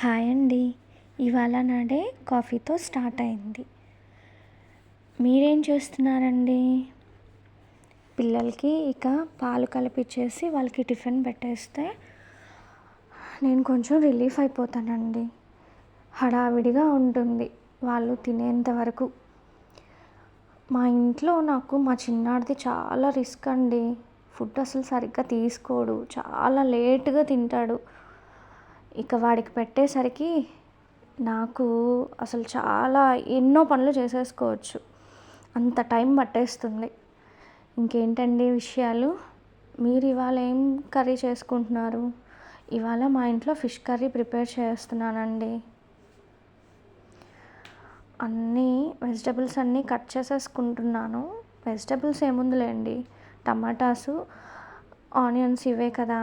Hi అండి. ఇవాళ నా డే కాఫీతో స్టార్ట్ అయింది. మీరేం చేస్తున్నారండి? పిల్లలకి ఇక పాలు కలిపిచ్చేసి వాళ్ళకి టిఫిన్ పెట్టేస్తే నేను కొంచెం రిలీఫ్ అయిపోతానండి. హడావిడిగా ఉంటుంది వాళ్ళు తినేంత వరకు. మా ఇంట్లో నాకు మా చిన్నాడిది చాలా రిస్క్ అండి. ఫుడ్ అసలు సరిగ్గా తీసుకోడు, చాలా లేట్గా తింటాడు. ఇక వాడికి పెట్టేసరికి నాకు అసలు చాలా ఎన్నో పనులు చేసేసుకోవచ్చు, అంత టైం పట్టేస్తుంది. ఇంకేంటండి విషయాలు? మీరు ఇవాళ ఏం కర్రీ చేసుకుంటున్నారు? ఇవాళ మా ఇంట్లో ఫిష్ కర్రీ ప్రిపేర్ చేస్తున్నానండి. వెజిటబుల్స్ అన్నీ కట్ చేసేసుకుంటున్నాను. వెజిటబుల్స్ ఏముందిలేండి, టమాటాసు, ఆనియన్స్ ఇవే కదా.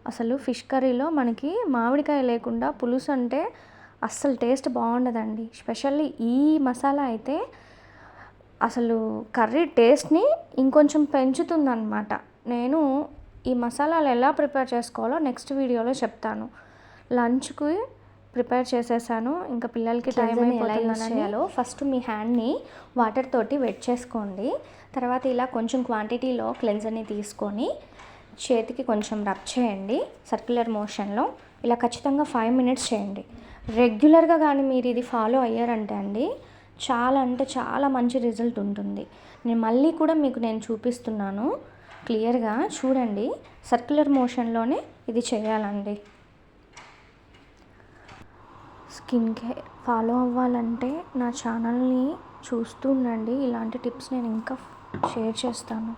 అసలు ఫిష్ కర్రీలో మనకి మామిడికాయ లేకుండా పులుసు అంటే అస్సలు టేస్ట్ బాగుండదండి. స్పెషల్లీ ఈ మసాలా అయితే అసలు కర్రీ టేస్ట్ని ఇంకొంచెం పెంచుతుందన్నమాట. నేను ఈ మసాలాలు ఎలా ప్రిపేర్ చేసుకోవాలో నెక్స్ట్ వీడియోలో చెప్తాను. లంచ్కి ప్రిపేర్ చేసేసాను. ఇంకా పిల్లలకి టైం అయిపోతుందనో ఫస్ట్ మీ హ్యాండ్ని వాటర్ తోటి వెట్ చేసుకోండి. తర్వాత ఇలా కొంచెం క్వాంటిటీలో క్లెన్జర్ని తీసుకొని చేతికి కొంచెం రబ్ చేయండి సర్క్యులర్ మోషన్లో. ఇలా ఖచ్చితంగా 5 మినిట్స్ చేయండి. రెగ్యులర్గా కానీ మీరు ఇది ఫాలో అయ్యారంటే అండి చాలా అంటే చాలా మంచి రిజల్ట్ ఉంటుంది. నేను మళ్ళీ కూడా మీకు చూపిస్తున్నాను, క్లియర్గా చూడండి. సర్క్యులర్ మోషన్లోనే ఇది చేయాలండి. స్కిన్ కేర్ ఫాలో అవ్వాలంటే నా ఛానల్ని చూస్తూ ఉండండి. ఇలాంటి టిప్స్ నేను ఇంకా షేర్ చేస్తాను.